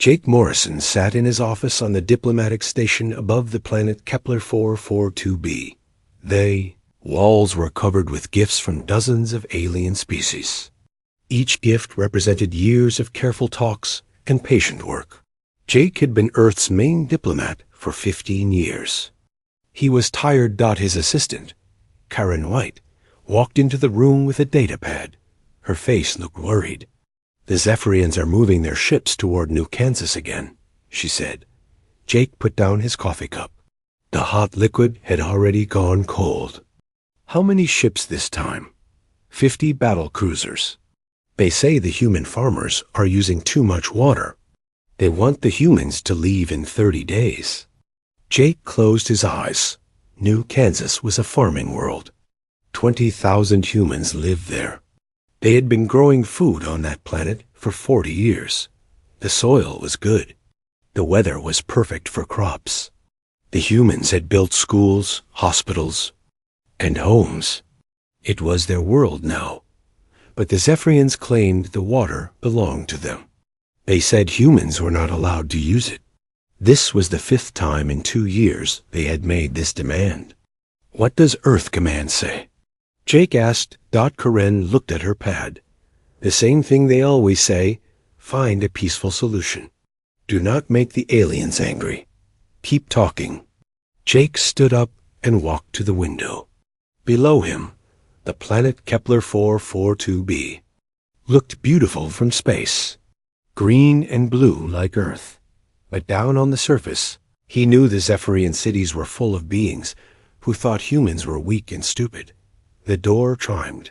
Jake Morrison sat in his office on the diplomatic station above the planet Kepler 442b. The walls were covered with gifts from dozens of alien species. Each gift represented years of careful talks and patient work. Jake had been Earth's main diplomat for 15 years. He was tired. His assistant, Karen White, walked into the room with a datapad. Her face looked worried. "The Zephyrians are moving their ships toward New Kansas again," she said. Jake put down his coffee cup. The hot liquid had already gone cold. "How many ships this time?" 50 battle cruisers. They say the human farmers are using too much water. They want the humans to leave in 30 days. Jake closed his eyes. New Kansas was a farming world. 20,000 humans lived there. They had been growing food on that planet for 40 years. The soil was good. The weather was perfect for crops. The humans had built schools, hospitals, and homes. It was their world now. But the Zephyrians claimed the water belonged to them. They said humans were not allowed to use it. This was the 5th time in 2 years they had made this demand. "What does Earth Command say?" Jake asked. Karen looked at her pad. "The same thing they always say. Find a peaceful solution. Do not make the aliens angry. Keep talking." Jake stood up and walked to the window. Below him, the planet Kepler 442b looked beautiful from space, green and blue like Earth. But down on the surface, he knew the Zephyrian cities were full of beings who thought humans were weak and stupid. The door chimed.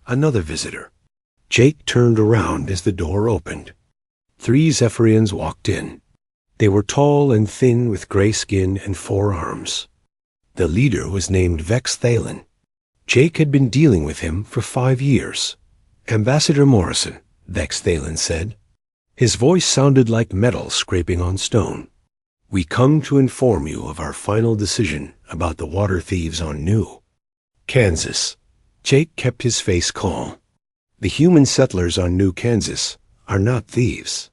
Another visitor. Jake turned around as the door opened. 3 Zephyrians walked in. They were tall and thin with gray skin and 4 arms. The leader was named Vex Thalen. Jake had been dealing with him for 5 years. "Ambassador Morrison," Vex Thalen said. His voice sounded like metal scraping on stone. "We come to inform you of our final decision about the water thieves on New Kansas." Jake kept his face calm. "The human settlers on New Kansas are not thieves.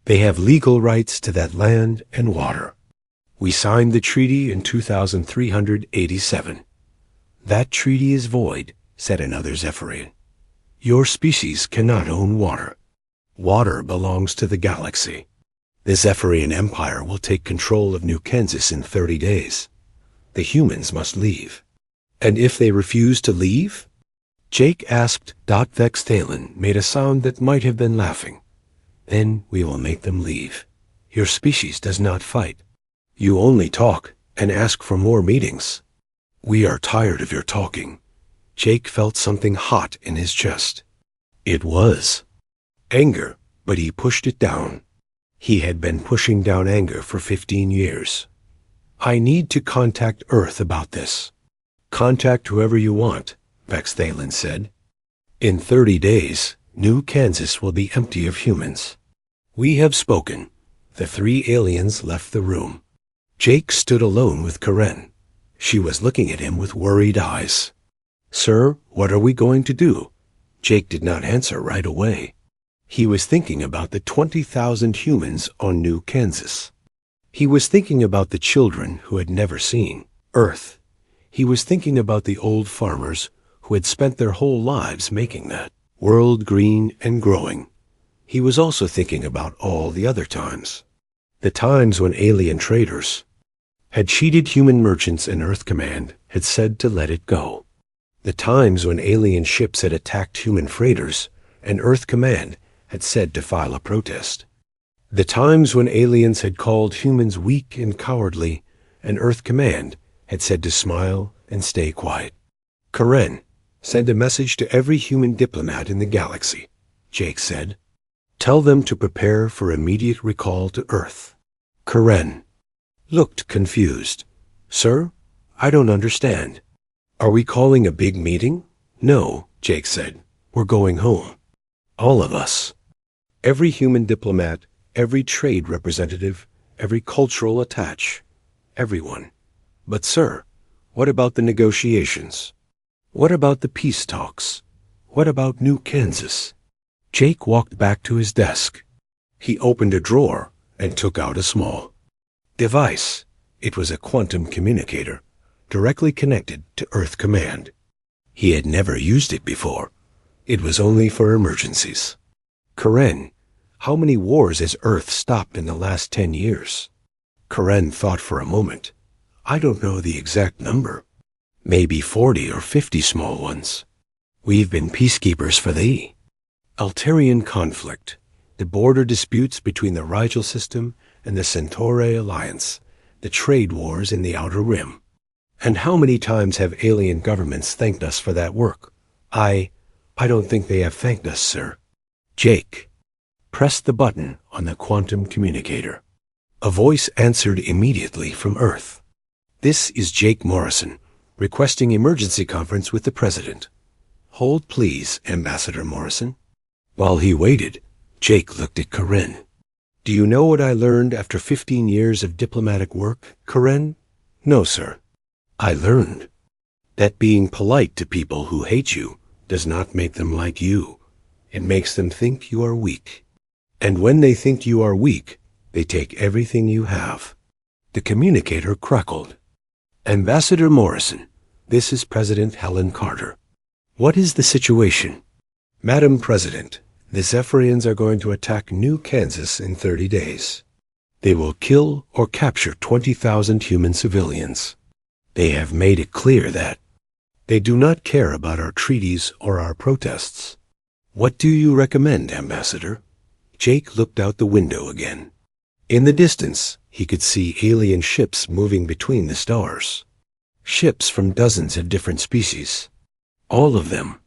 They have legal rights to that land and water. We signed the treaty in 2387. "That treaty is void," said another Zephyrian. "Your species cannot own water. Water belongs to the galaxy. The Zephyrian Empire will take control of New Kansas in 30 days. The humans must leave." "And if they refuse to leave?" Jake asked. Vex Thalen made a sound that might have been laughing. "Then we will make them leave. Your species does not fight. You only talk and ask for more meetings. We are tired of your talking." Jake felt something hot in his chest. It was anger, but he pushed it down. He had been pushing down anger for 15 years. "I need to contact Earth about this." "Contact whoever you want," Vex Thalen said. "In 30 days, New Kansas will be empty of humans." "We have spoken." The 3 aliens left the room. Jake stood alone with Karen. She was looking at him with worried eyes. "Sir, what are we going to do?" Jake did not answer right away. He was thinking about the 20,000 humans on New Kansas. He was thinking about the children who had never seen Earth. He was thinking about the old farmers who had spent their whole lives making that world green and growing. He was also thinking about all the other times. The times when alien traders had cheated human merchants and Earth Command had said to let it go. The times when alien ships had attacked human freighters and Earth Command had said to file a protest. The times when aliens had called humans weak and cowardly and Earth Command had said to smile and stay quiet. "Karen, send a message to every human diplomat in the galaxy," Jake said. "Tell them to prepare for immediate recall to Earth." Karen looked confused. "Sir, I don't understand. Are we calling a big meeting?" "No," Jake said. "We're going home. All of us. Every human diplomat, every trade representative, every cultural attach. Everyone. But sir, what about the negotiations? What about the peace talks? What about New Kansas?" Jake walked back to his desk. He opened a drawer and took out a small device. It was a quantum communicator, directly connected to Earth Command. He had never used it before. It was only for emergencies. Karen, how many wars has Earth stopped in the last 10 years? Karen thought for a moment. I don't know the exact number. Maybe 40 or 50 small ones. We've been peacekeepers for the Altarian conflict, the border disputes between the Rigel system and the Centauri Alliance, the trade wars in the Outer Rim. And how many times have alien governments thanked us for that work? I don't think they have thanked us, sir. Jake pressed the button on the quantum communicator. A voice answered immediately from Earth. This is Jake Morrison, requesting emergency conference with the President. Hold please, Ambassador Morrison. While he waited, Jake looked at Karen. Do you know what I learned after 15 years of diplomatic work, Karen? No, sir. I learned that being polite to people who hate you does not make them like you. It makes them think you are weak. And when they think you are weak, they take everything you have. The communicator crackled. Ambassador Morrison, this is President Helen Carter. What is the situation? Madam President, the Zephyrians are going to attack New Kansas in 30 days. They will kill or capture 20,000 human civilians. They have made it clear that they do not care about our treaties or our protests. What do you recommend, Ambassador? Jake looked out the window again. In the distance, he could see alien ships moving between the stars. Ships from dozens of different species. All of them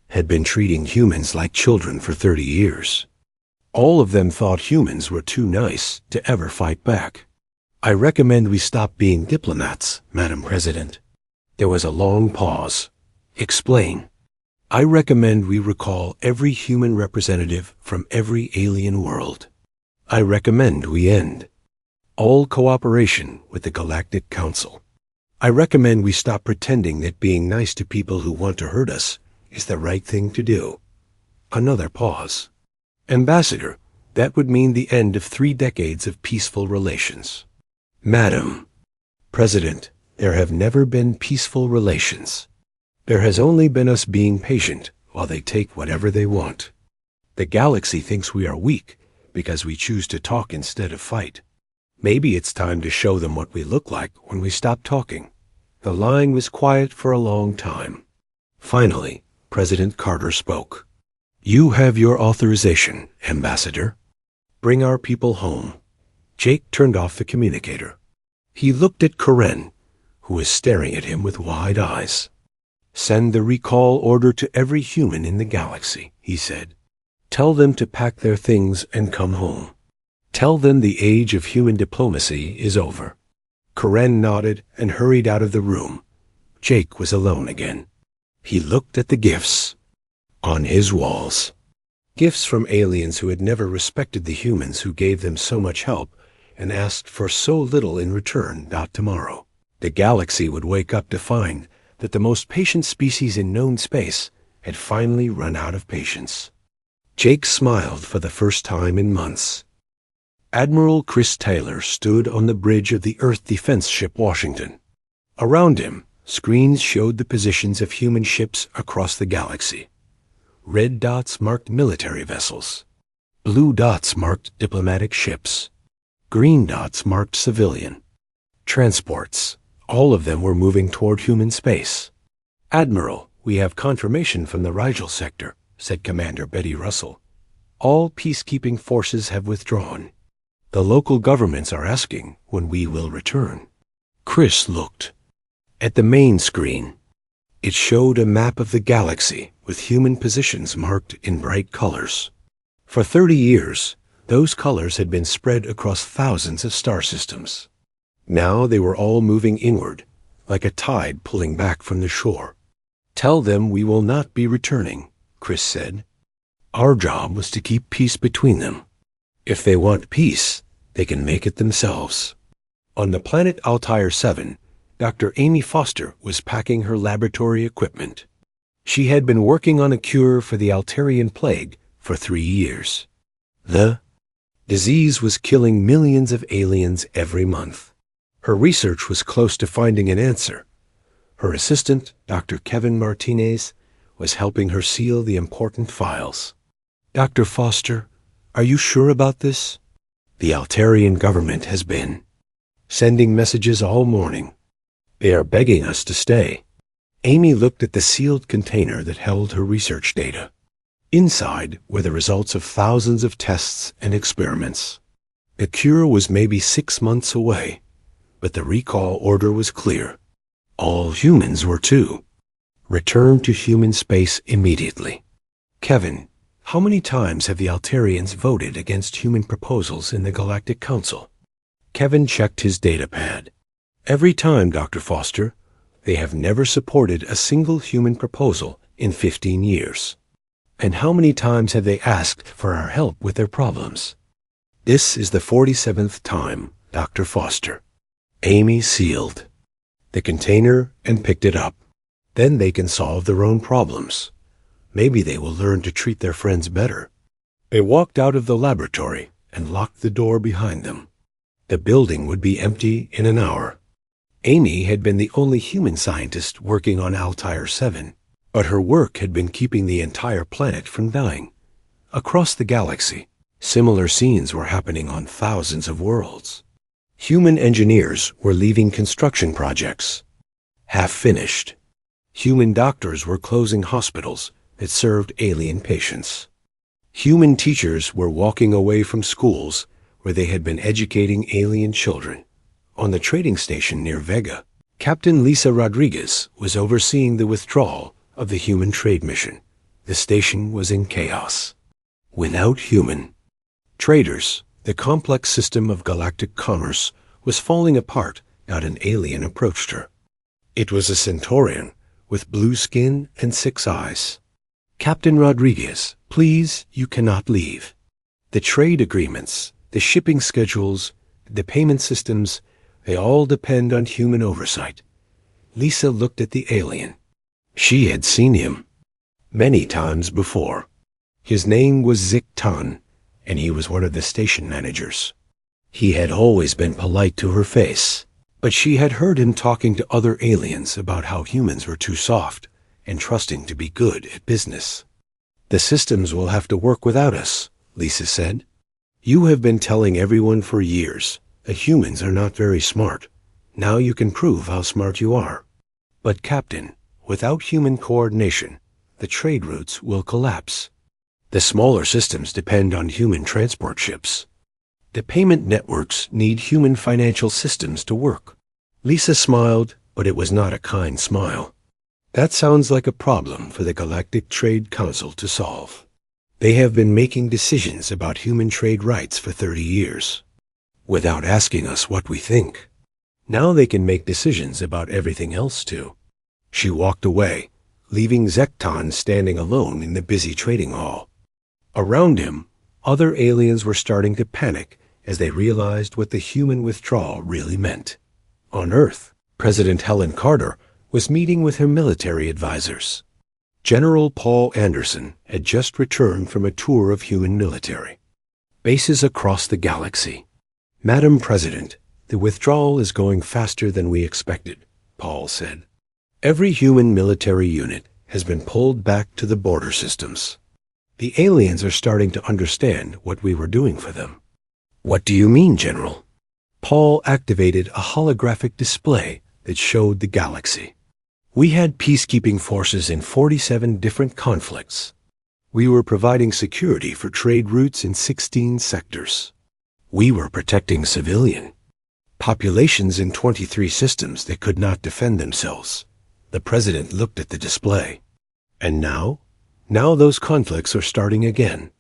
had been treating humans like children for 30 years. All of them thought humans were too nice to ever fight back. I recommend we stop being diplomats, Madam President. There was a long pause. Explain. I recommend we recall every human representative from every alien world. I recommend we end all cooperation with the Galactic Council. I recommend we stop pretending that being nice to people who want to hurt us is the right thing to do. Another pause. Ambassador, that would mean the end of 3 decades of peaceful relations. Madam President, there have never been peaceful relations. There has only been us being patient while they take whatever they want. The galaxy thinks we are weak because we choose to talk instead of fight. Maybe it's time to show them what we look like when we stop talking. The line was quiet for a long time. Finally, President Carter spoke. You have your authorization, Ambassador. Bring our people home. Jake turned off the communicator. He looked at Karen, who was staring at him with wide eyes. Send the recall order to every human in the galaxy, he said. Tell them to pack their things and come home. Tell them the age of human diplomacy is over. Karen nodded and hurried out of the room. Jake was alone again. He looked at the gifts on his walls. Gifts from aliens who had never respected the humans who gave them so much help and asked for so little in return. Tomorrow, the galaxy would wake up to find that the most patient species in known space had finally run out of patience. Jake smiled for the first time in months. Admiral Chris Taylor stood on the bridge of the Earth defense ship Washington. Around him, screens showed the positions of human ships across the galaxy. Red dots marked military vessels. Blue dots marked diplomatic ships. Green dots marked civilian transports. All of them were moving toward human space. Admiral, we have confirmation from the Rigel sector, said Commander Betty Russell. All peacekeeping forces have withdrawn. The local governments are asking when we will return. Chris looked at the main screen. It showed a map of the galaxy with human positions marked in bright colors. For 30 years, those colors had been spread across thousands of star systems. Now they were all moving inward, like a tide pulling back from the shore. Tell them we will not be returning, Chris said. Our job was to keep peace between them. If they want peace, they can make it themselves. On the planet Altair 7, Dr. Amy Foster was packing her laboratory equipment. She had been working on a cure for the Altarian plague for 3 years. The Disease was killing millions of aliens every month. Her research was close to finding an answer. Her assistant, Dr. Kevin Martinez, was helping her seal the important files. Dr. Foster, are you sure about this? The Altarian government has been sending messages all morning. They are begging us to stay. Amy looked at the sealed container that held her research data. Inside were the results of thousands of tests and experiments. A cure was maybe 6 months away, but the recall order was clear. All humans were too. Return to human space immediately. Kevin, how many times have the Altarians voted against human proposals in the Galactic Council? Kevin checked his datapad. Every time, Dr. Foster. They have never supported a single human proposal in 15 years. And how many times have they asked for our help with their problems? This is the 47th time, Dr. Foster. Amy sealed the container and picked it up. Then they can solve their own problems. Maybe they will learn to treat their friends better. They walked out of the laboratory and locked the door behind them. The building would be empty in an hour. Amy had been the only human scientist working on Altair 7, but her work had been keeping the entire planet from dying. Across the galaxy, similar scenes were happening on thousands of worlds. Human engineers were leaving construction projects, half finished. Human doctors were closing hospitals that served alien patients. Human teachers were walking away from schools where they had been educating alien children. On the trading station near Vega, Captain Lisa Rodriguez was overseeing the withdrawal of the human trade mission. The station was in chaos. Without human traders, the complex system of galactic commerce was falling apart as an alien approached her. It was a Centaurian with blue skin and 6 eyes. Captain Rodriguez, please, you cannot leave. The trade agreements, the shipping schedules, the payment systems, they all depend on human oversight. Lisa looked at the alien. She had seen him many times before. His name was Zik Tan, and he was one of the station managers. He had always been polite to her face, but she had heard him talking to other aliens about how humans were too soft and trusting to be good at business. The systems will have to work without us, Lisa said. You have been telling everyone for years that humans are not very smart. Now you can prove how smart you are. But Captain, without human coordination, the trade routes will collapse. The smaller systems depend on human transport ships. The payment networks need human financial systems to work. Lisa smiled, but it was not a kind smile. That sounds like a problem for the Galactic Trade Council to solve. They have been making decisions about human trade rights for 30 years, without asking us what we think. Now they can make decisions about everything else too. She walked away, leaving Zekton standing alone in the busy trading hall. Around him, other aliens were starting to panic as they realized what the human withdrawal really meant. On Earth, President Helen Carter was meeting with her military advisors. General Paul Anderson had just returned from a tour of human military bases across the galaxy. Madam President, the withdrawal is going faster than we expected, Paul said. Every human military unit has been pulled back to the border systems. The aliens are starting to understand what we were doing for them. What do you mean, General? Paul activated a holographic display that showed the galaxy. We had peacekeeping forces in 47 different conflicts. We were providing security for trade routes in 16 sectors. We were protecting civilian populations in 23 systems that could not defend themselves. The president looked at the display. And now? Now those conflicts are starting again.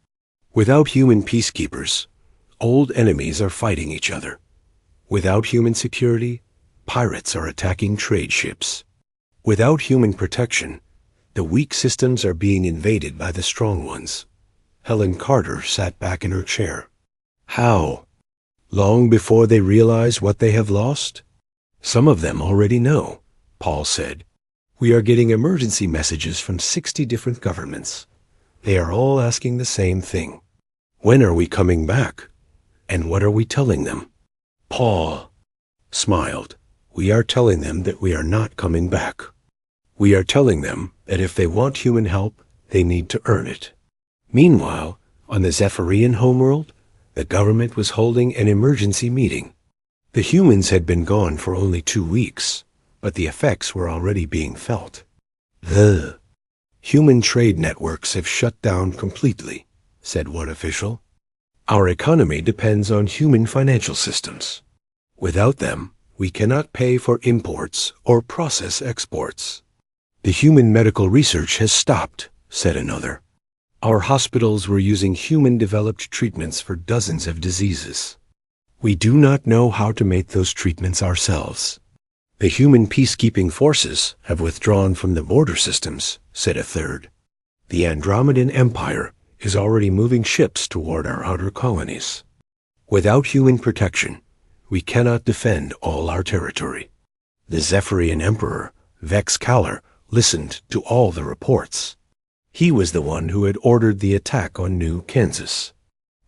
Without human peacekeepers, old enemies are fighting each other. Without human security, pirates are attacking trade ships. Without human protection, the weak systems are being invaded by the strong ones. Helen Carter sat back in her chair. How? Long before they realize what they have lost? Some of them already know, Paul said. We are getting emergency messages from 60 different governments. They are all asking the same thing. When are we coming back? And what are we telling them? Paul smiled. We are telling them that we are not coming back. We are telling them that if they want human help, they need to earn it. Meanwhile, on the Zephyrian homeworld, the government was holding an emergency meeting. The humans had been gone for only 2 weeks, but the effects were already being felt. The human trade networks have shut down completely, said one official. Our economy depends on human financial systems. Without them, we cannot pay for imports or process exports. The human medical research has stopped, said another. Our hospitals were using human-developed treatments for dozens of diseases. We do not know how to make those treatments ourselves. The human peacekeeping forces have withdrawn from the border systems, said a third. The Andromedan Empire is already moving ships toward our outer colonies. Without human protection, we cannot defend all our territory. The Zephyrian Emperor, Vex Calor, listened to all the reports. He was the one who had ordered the attack on New Kansas.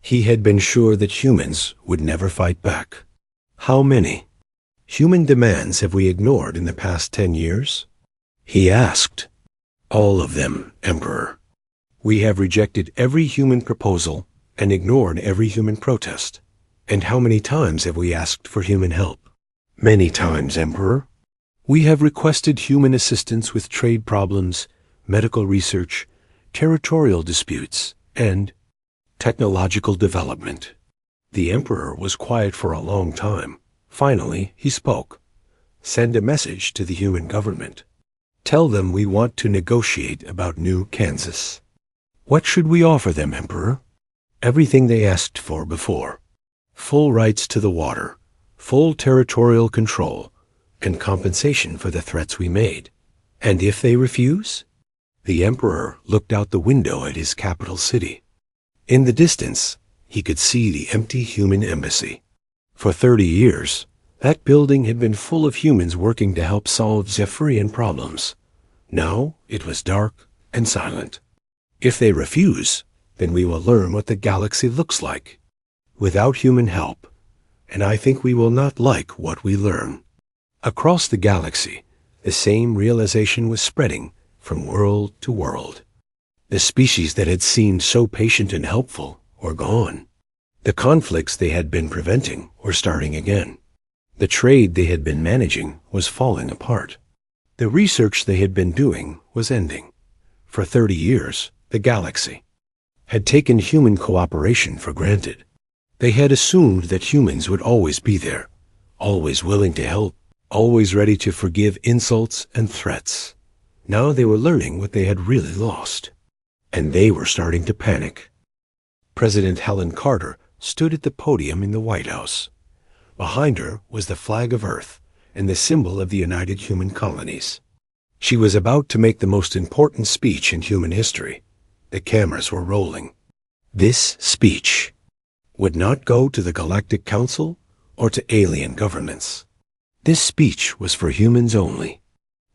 He had been sure that humans would never fight back. How many human demands have we ignored in the past 10 years? He asked. All of them, Emperor. We have rejected every human proposal and ignored every human protest. And how many times have we asked for human help? Many times, Emperor. We have requested human assistance with trade problems, medical research, territorial disputes, and technological development. The Emperor was quiet for a long time. Finally, he spoke. Send a message to the human government. Tell them we want to negotiate about New Kansas. What should we offer them, Emperor? Everything they asked for before. Full rights to the water, full territorial control, and compensation for the threats we made. And if they refuse? The Emperor looked out the window at his capital city. In the distance, he could see the empty human embassy. For 30 years, that building had been full of humans working to help solve Zephyrian problems. Now it was dark and silent. If they refuse, then we will learn what the galaxy looks like. Without human help, and I think we will not like what we learn. Across the galaxy, the same realization was spreading from world to world. The species that had seemed so patient and helpful were gone. The conflicts they had been preventing were starting again. The trade they had been managing was falling apart. The research they had been doing was ending. For 30 years, the galaxy had taken human cooperation for granted. They had assumed that humans would always be there, always willing to help, always ready to forgive insults and threats. Now they were learning what they had really lost, and they were starting to panic. President Helen Carter stood at the podium in the White House. Behind her was the flag of Earth and the symbol of the United Human Colonies. She was about to make the most important speech in human history. The cameras were rolling. This speech would not go to the Galactic Council or to alien governments. This speech was for humans only.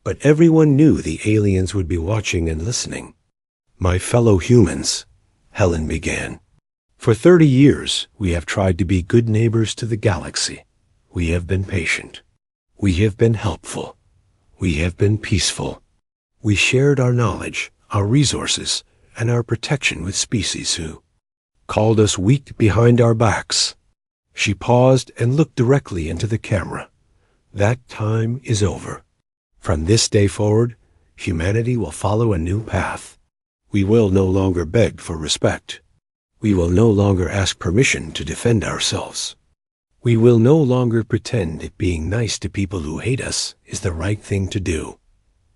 But everyone knew the aliens would be watching and listening. My fellow humans, Helen began. For 30 years, we have tried to be good neighbors to the galaxy. We have been patient. We have been helpful. We have been peaceful. We shared our knowledge, our resources, and our protection with species who called us weak behind our backs. She paused and looked directly into the camera. That time is over. From this day forward, humanity will follow a new path. We will no longer beg for respect. We will no longer ask permission to defend ourselves. We will no longer pretend that being nice to people who hate us is the right thing to do.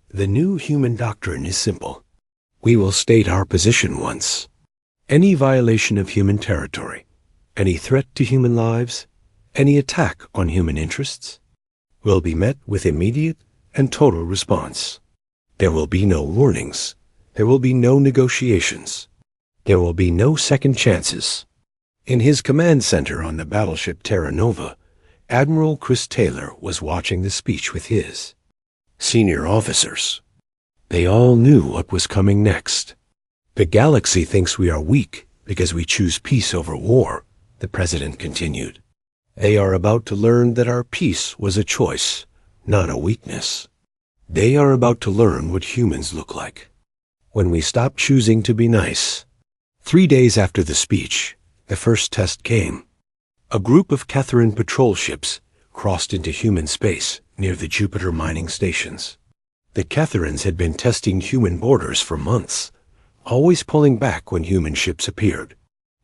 The new human doctrine is simple. We will state our position once. Any violation of human territory, any threat to human lives, any attack on human interests, will be met with immediate and total response. There will be no warnings. There will be no negotiations. There will be no second chances. In his command center on the battleship Terra Nova, Admiral Chris Taylor was watching the speech with his senior officers. They all knew what was coming next. The galaxy thinks we are weak because we choose peace over war, the president continued. They are about to learn that our peace was a choice, not a weakness. They are about to learn what humans look like when we stop choosing to be nice. 3 days after the speech, the first test came. A group of Catherine patrol ships crossed into human space near the Jupiter mining stations. The Catherines had been testing human borders for months, always pulling back when human ships appeared.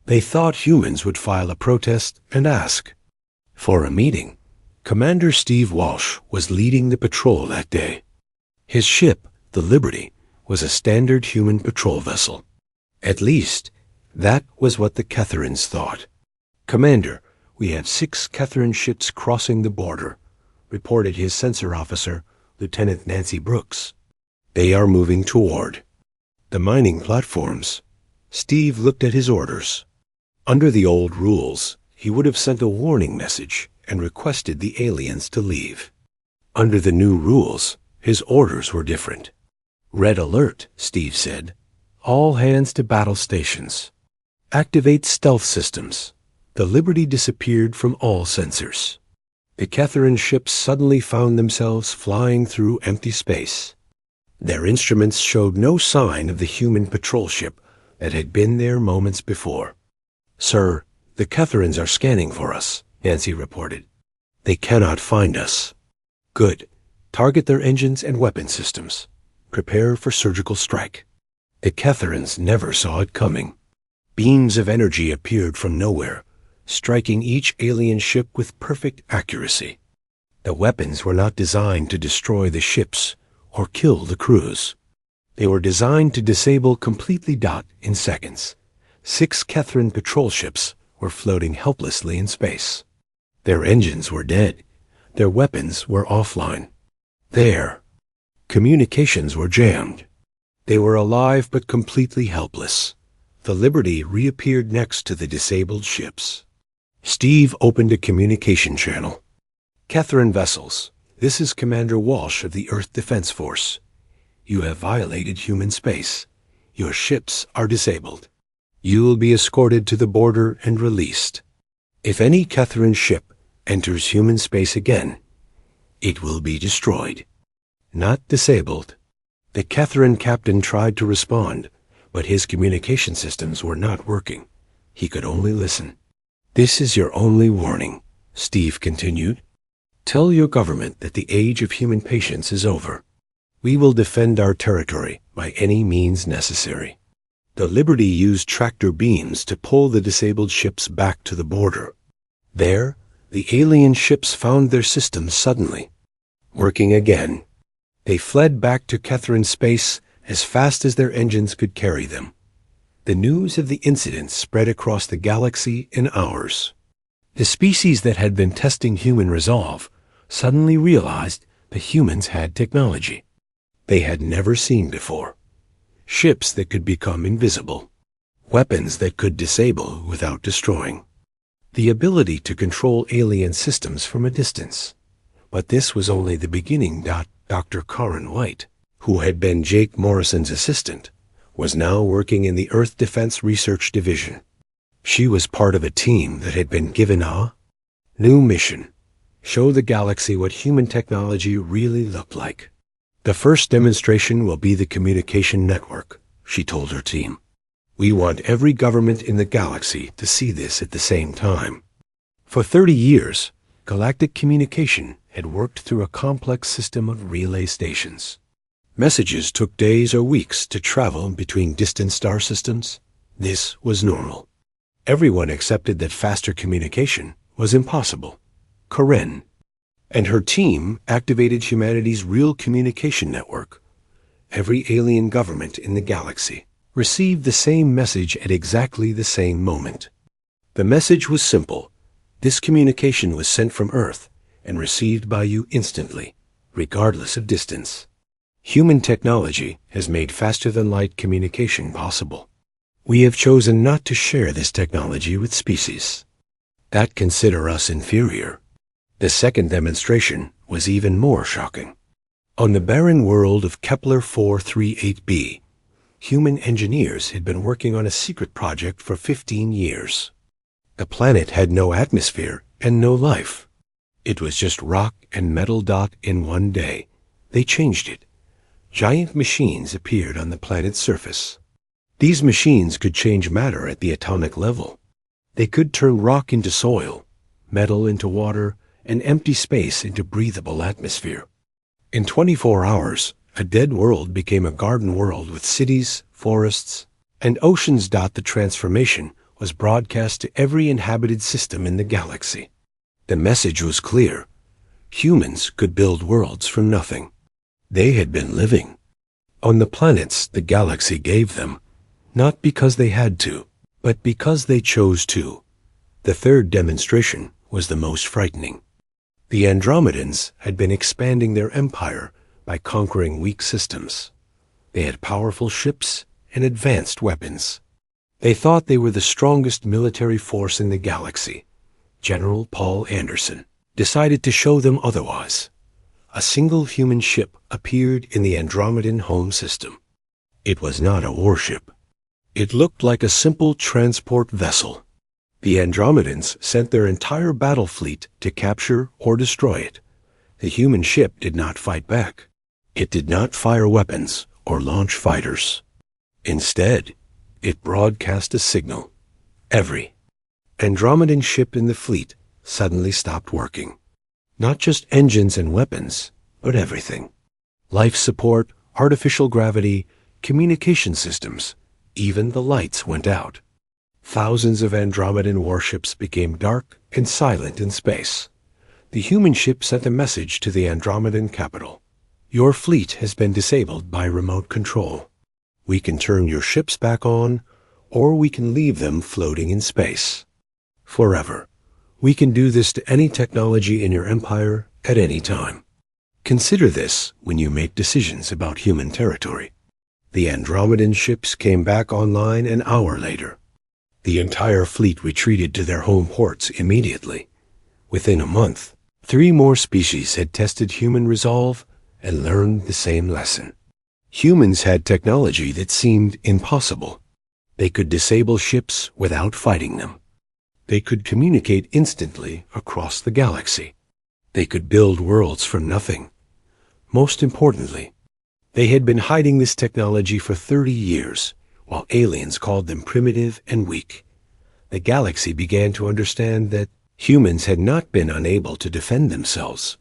They thought humans would file a protest and ask for a meeting. Commander Steve Walsh was leading the patrol that day. His ship, the Liberty, was a standard human patrol vessel. At least, that was what the Catherines thought. "Commander, we have 6 Catherine ships crossing the border," reported his sensor officer, Lieutenant Nancy Brooks. "They are moving toward the mining platforms." Steve looked at his orders. Under the old rules, he would have sent a warning message and requested the aliens to leave. Under the new rules, his orders were different. "Red alert," Steve said. "All hands to battle stations. Activate stealth systems." The Liberty disappeared from all sensors. The Catherine ships suddenly found themselves flying through empty space. Their instruments showed no sign of the human patrol ship that had been there moments before. "Sir, the Catherines are scanning for us," Nancy reported. "They cannot find us." "Good. Target their engines and weapon systems. Prepare for surgical strike." The Catherines never saw it coming. Beams of energy appeared from nowhere, striking each alien ship with perfect accuracy. The weapons were not designed to destroy the ships or kill the crews. They were designed to disable completely in seconds. 6 Catherine patrol ships were floating helplessly in space. Their engines were dead. Their weapons were offline. Their communications were jammed. They were alive but completely helpless. The Liberty reappeared next to the disabled ships. Steve opened a communication channel. "Catherine vessels, this is Commander Walsh of the Earth Defense Force. You have violated human space. Your ships are disabled. You will be escorted to the border and released. If any Catherine ship enters human space again, it will be destroyed, not disabled." The Catherine captain tried to respond, but his communication systems were not working. He could only listen. "This is your only warning," Steve continued. "Tell your government that the age of human patience is over. We will defend our territory by any means necessary." The Liberty used tractor beams to pull the disabled ships back to the border. There, the alien ships found their systems suddenly working again. They fled back to Catherine space as fast as their engines could carry them. The news of the incident spread across the galaxy in hours. The species that had been testing human resolve suddenly realized that humans had technology they had never seen before. Ships that could become invisible. Weapons that could disable without destroying. The ability to control alien systems from a distance. But this was only the beginning. Dr. Karen White, who had been Jake Morrison's assistant, was now working in the Earth Defense Research Division. She was part of a team that had been given a new mission: show the galaxy what human technology really looked like. "The first demonstration will be the communication network," she told her team. "We want every government in the galaxy to see this at the same time." For 30 years, galactic communication had worked through a complex system of relay stations. Messages took days or weeks to travel between distant star systems. This was normal. Everyone accepted that faster communication was impossible. Karen and her team activated humanity's real communication network. Every alien government in the galaxy received the same message at exactly the same moment. The message was simple. This communication was sent from Earth and received by you instantly, regardless of distance. Human technology has made faster-than-light communication possible. We have chosen not to share this technology with species that consider us inferior. The second demonstration was even more shocking. On the barren world of Kepler 438b, human engineers had been working on a secret project for 15 years. The planet had no atmosphere and no life. It was just rock and metal dot in one day. They changed it. Giant machines appeared on the planet's surface. These machines could change matter at the atomic level. They could turn rock into soil, metal into water, and empty space into breathable atmosphere. In 24 hours, a dead world became a garden world with cities, forests, and oceans. The transformation was broadcast to every inhabited system in the galaxy. The message was clear. Humans could build worlds from nothing. They had been living on the planets the galaxy gave them, not because they had to, but because they chose to. The third demonstration was the most frightening. The Andromedans had been expanding their empire by conquering weak systems. They had powerful ships and advanced weapons. They thought they were the strongest military force in the galaxy. General Paul Anderson decided to show them otherwise. A single human ship appeared in the Andromedan home system. It was not a warship. It looked like a simple transport vessel. The Andromedans sent their entire battle fleet to capture or destroy it. The human ship did not fight back. It did not fire weapons or launch fighters. Instead, it broadcast a signal. Every Andromedan ship in the fleet suddenly stopped working. Not just engines and weapons, but everything. Life support, artificial gravity, communication systems, even the lights went out. Thousands of Andromedan warships became dark and silent in space. The human ship sent a message to the Andromedan capital. Your fleet has been disabled by remote control. We can turn your ships back on, or we can leave them floating in space. Forever. We can do this to any technology in your empire at any time. Consider this when you make decisions about human territory. The Andromedan ships came back online an hour later. The entire fleet retreated to their home ports immediately. Within a month, 3 more species had tested human resolve and learned the same lesson. Humans had technology that seemed impossible. They could disable ships without fighting them. They could communicate instantly across the galaxy. They could build worlds from nothing. Most importantly, they had been hiding this technology for 30 years, while aliens called them primitive and weak. The galaxy began to understand that humans had not been unable to defend themselves.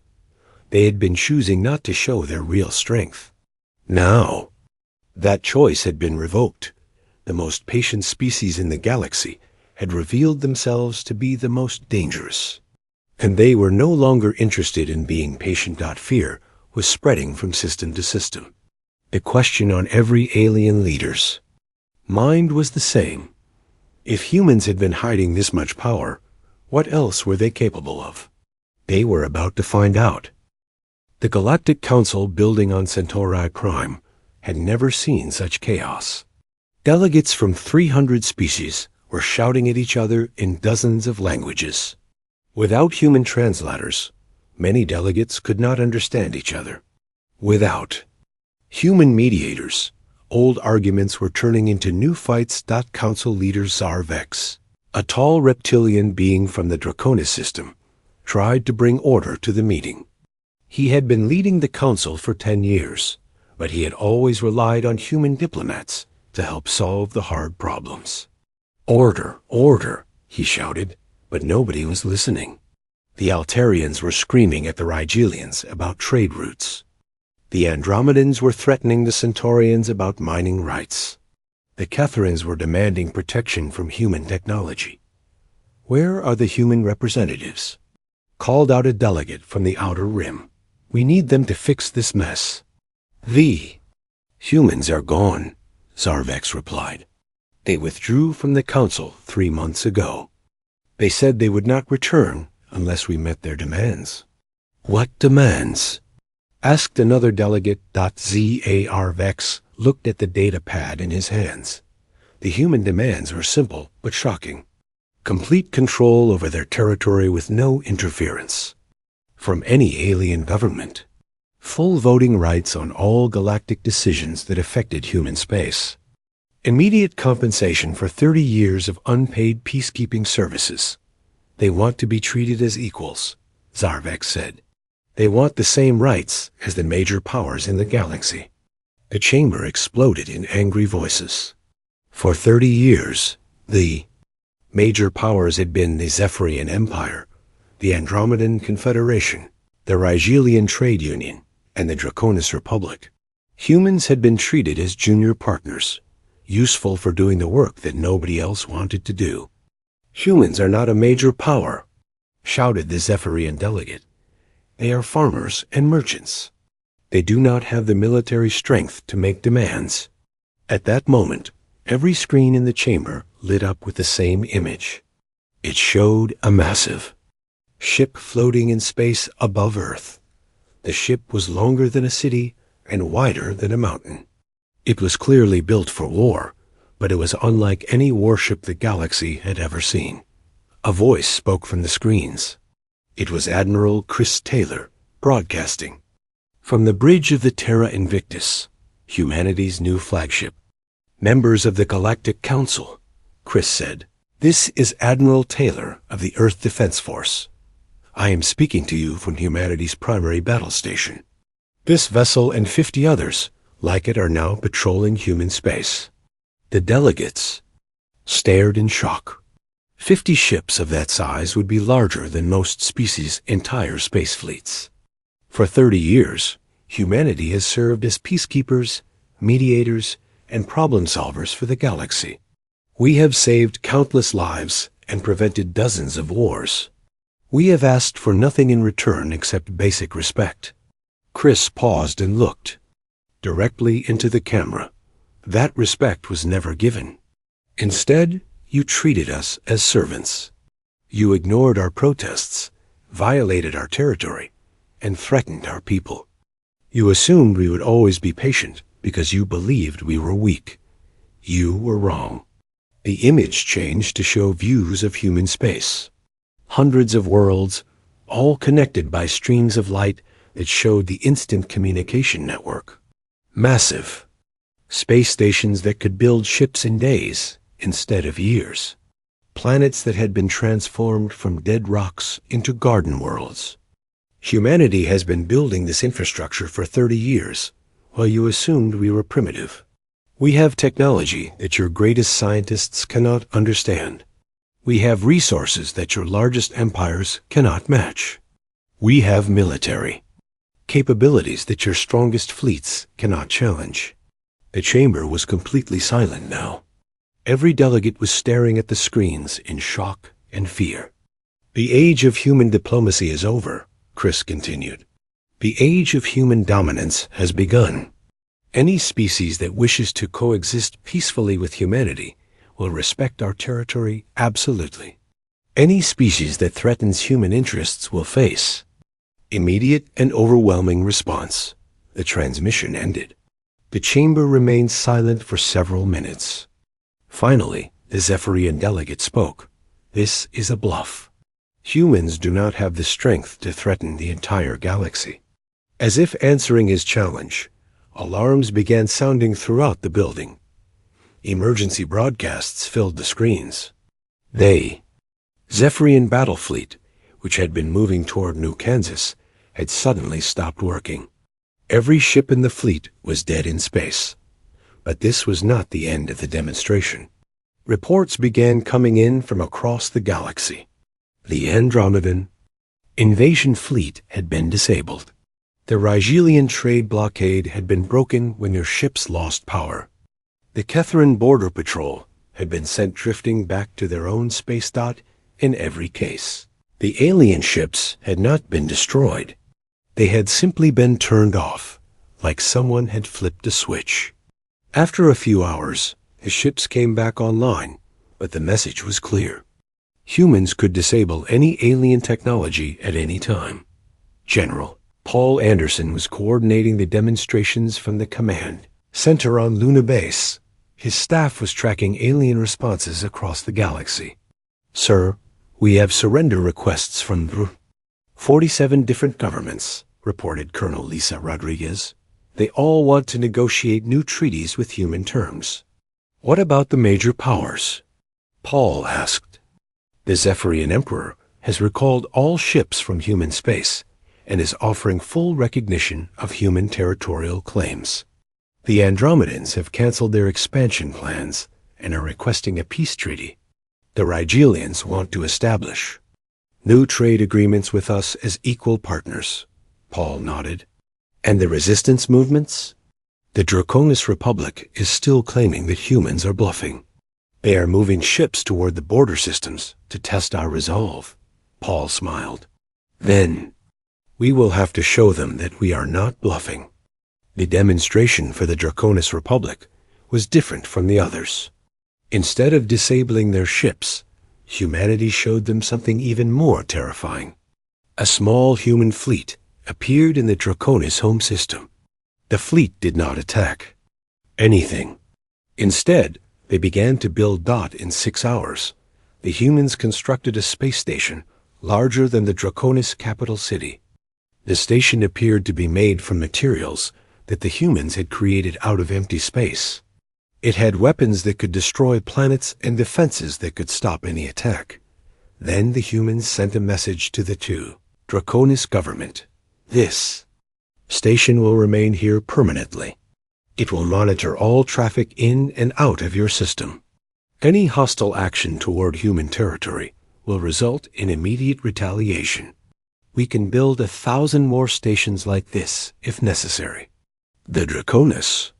They had been choosing not to show their real strength. Now, that choice had been revoked. The most patient species in the galaxy had revealed themselves to be the most dangerous. And they were no longer interested in being patient. Fear was spreading from system to system. The question on every alien leader's mind was the same. If humans had been hiding this much power, what else were they capable of? They were about to find out. The Galactic Council building on Centauri Prime had never seen such chaos. Delegates from 300 species were shouting at each other in dozens of languages. Without human translators, many delegates could not understand each other. Without human mediators, old arguments were turning into new fights. Council leader Zarvex, a tall reptilian being from the Draconis system, tried to bring order to the meeting. He had been leading the council for 10 years, but he had always relied on human diplomats to help solve the hard problems. Order, order, he shouted, but nobody was listening. The Altarians were screaming at the Rigelians about trade routes. The Andromedans were threatening the Centaurians about mining rights. The Catharans were demanding protection from human technology. Where are the human representatives? Called out a delegate from the Outer Rim. We need them to fix this mess. The humans are gone, Zarvex replied. They withdrew from the council 3 months ago. They said they would not return unless we met their demands. What demands? Asked another delegate. Zarvex looked at the data pad in his hands. The human demands were simple but shocking. Complete control over their territory with no interference from any alien government. Full voting rights on all galactic decisions that affected human space. Immediate compensation for 30 years of unpaid peacekeeping services. They want to be treated as equals, Zarvek said. They want the same rights as the major powers in the galaxy. The chamber exploded in angry voices. For 30 years, the major powers had been the Zephyrian Empire, the Andromedan Confederation, the Rigelian Trade Union, and the Draconis Republic. Humans had been treated as junior partners, useful for doing the work that nobody else wanted to do. Humans are not a major power, shouted the Zephyrian delegate. They are farmers and merchants. They do not have the military strength to make demands. At that moment, every screen in the chamber lit up with the same image. It showed a massive ship floating in space above Earth. The ship was longer than a city and wider than a mountain. It was clearly built for war, but it was unlike any warship the galaxy had ever seen. A voice spoke from the screens. It was Admiral Chris Taylor, broadcasting. From the bridge of the Terra Invictus, humanity's new flagship. Members of the Galactic Council, Chris said. This is Admiral Taylor of the Earth Defense Force. I am speaking to you from humanity's primary battle station. This vessel and 50 others, like it, are now patrolling human space. The delegates stared in shock. 50 ships of that size would be larger than most species' entire space fleets. For 30 years, humanity has served as peacekeepers, mediators, and problem solvers for the galaxy. We have saved countless lives and prevented dozens of wars. We have asked for nothing in return except basic respect. Chris paused and looked directly into the camera. That respect was never given. Instead, you treated us as servants. You ignored our protests, violated our territory, and threatened our people. You assumed we would always be patient because you believed we were weak. You were wrong. The image changed to show views of human space. Hundreds of worlds, all connected by streams of light that showed the instant communication network. Massive. Space stations that could build ships in days instead of years. Planets that had been transformed from dead rocks into garden worlds. Humanity has been building this infrastructure for 30 years, while you assumed we were primitive. We have technology that your greatest scientists cannot understand. We have resources that your largest empires cannot match. We have military capabilities that your strongest fleets cannot challenge. The chamber was completely silent now. Every delegate was staring at the screens in shock and fear. The age of human diplomacy is over, Chris continued. The age of human dominance has begun. Any species that wishes to coexist peacefully with humanity will respect our territory absolutely. Any species that threatens human interests will face immediate and overwhelming response. The transmission ended. The chamber remained silent for several minutes. Finally, the Zephyrian delegate spoke. This is a bluff. Humans do not have the strength to threaten the entire galaxy. As if answering his challenge, alarms began sounding throughout the building. Emergency broadcasts filled the screens. Zephyrian battle fleet, which had been moving toward New Kansas, had suddenly stopped working. Every ship in the fleet was dead in space. But this was not the end of the demonstration. Reports began coming in from across the galaxy. The Andromedan invasion fleet had been disabled. The Rigelian trade blockade had been broken when their ships lost power. The Ketharan border patrol had been sent drifting back to their own space dot in every case. The alien ships had not been destroyed. They had simply been turned off, like someone had flipped a switch. After a few hours, the ships came back online, but the message was clear. Humans could disable any alien technology at any time. General Paul Anderson was coordinating the demonstrations from the command center on Luna Base. His staff was tracking alien responses across the galaxy. Sir, we have surrender requests from 47 different governments, reported Colonel Lisa Rodriguez. They all want to negotiate new treaties with human terms. What about the major powers? Paul asked. The Zephyrian Emperor has recalled all ships from human space and is offering full recognition of human territorial claims. The Andromedans have canceled their expansion plans and are requesting a peace treaty. The Rigelians want to establish new trade agreements with us as equal partners. Paul nodded. And the resistance movements? The Draconis Republic is still claiming that humans are bluffing. They are moving ships toward the border systems to test our resolve. Paul smiled. Then, we will have to show them that we are not bluffing. The demonstration for the Draconis Republic was different from the others. Instead of disabling their ships, humanity showed them something even more terrifying. A small human fleet appeared in the Draconis home system. The fleet did not attack anything. Instead, they began to build Dot in 6 hours. The humans constructed a space station larger than the Draconis capital city. The station appeared to be made from materials that the humans had created out of empty space. It had weapons that could destroy planets and defenses that could stop any attack. Then the humans sent a message to the Draconis government. This station will remain here permanently. It will monitor all traffic in and out of your system. Any hostile action toward human territory will result in immediate retaliation. We can build 1,000 more stations like this if necessary. The Draconis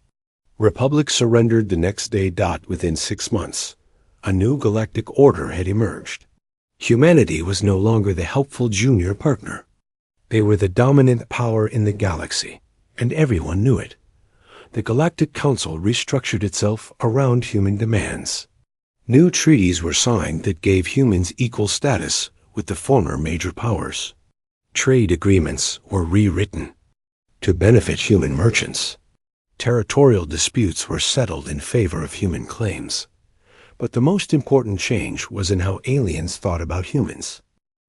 Republic surrendered the next day. Within 6 months, a new galactic order had emerged. Humanity was no longer the helpful junior partner. They were the dominant power in the galaxy, and everyone knew it. The Galactic Council restructured itself around human demands. New treaties were signed that gave humans equal status with the former major powers. Trade agreements were rewritten to benefit human merchants. Territorial disputes were settled in favor of human claims. But the most important change was in how aliens thought about humans.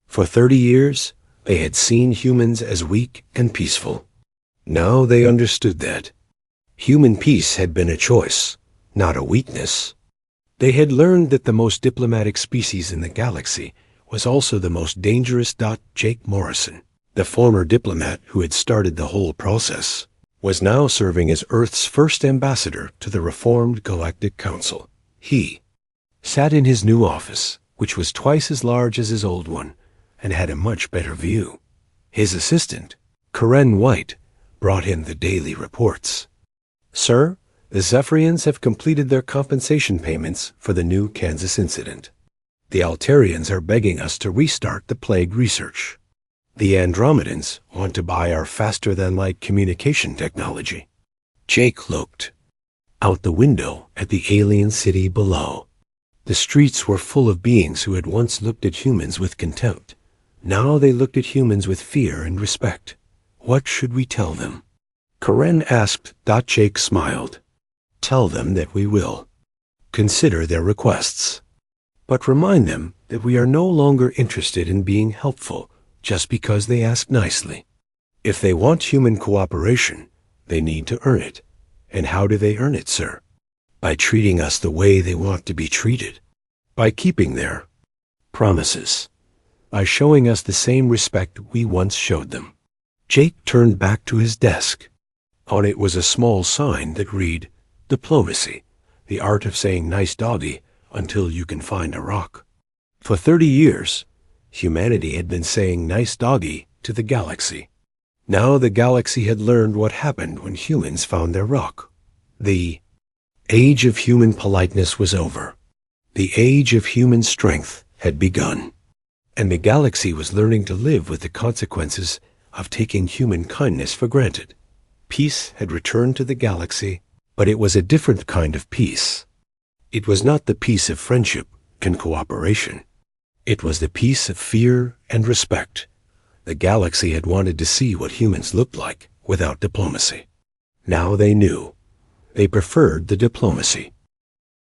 For 30 years, they had seen humans as weak and peaceful. Now they understood that human peace had been a choice, not a weakness. They had learned that the most diplomatic species in the galaxy was also the most dangerous. Jake Morrison, the former diplomat who had started the whole process, was now serving as Earth's first ambassador to the reformed Galactic Council. He sat in his new office, which was twice as large as his old one, and had a much better view. His assistant, Karen White, brought him the daily reports. Sir, the Zephyrians have completed their compensation payments for the new Kansas incident. The Altarians are begging us to restart the plague research. The Andromedans want to buy our faster-than-light communication technology. Jake looked out the window at the alien city below. The streets were full of beings who had once looked at humans with contempt. Now they looked at humans with fear and respect. What should we tell them? Karen asked. Jake smiled. Tell them that we will consider their requests, but remind them that we are no longer interested in being helpful just because they ask nicely. If they want human cooperation, they need to earn it. And how do they earn it, sir? By treating us the way they want to be treated. By keeping their promises. By showing us the same respect we once showed them. Jake turned back to his desk. On it was a small sign that read, Diplomacy, the art of saying nice doggy until you can find a rock. For 30 years, humanity had been saying nice doggy to the galaxy. Now the galaxy had learned what happened when humans found their rock. The age of human politeness was over. The age of human strength had begun. And the galaxy was learning to live with the consequences of taking human kindness for granted. Peace had returned to the galaxy, but it was a different kind of peace. It was not the peace of friendship and cooperation. It was the peace of fear and respect. The galaxy had wanted to see what humans looked like without diplomacy. Now they knew. They preferred the diplomacy.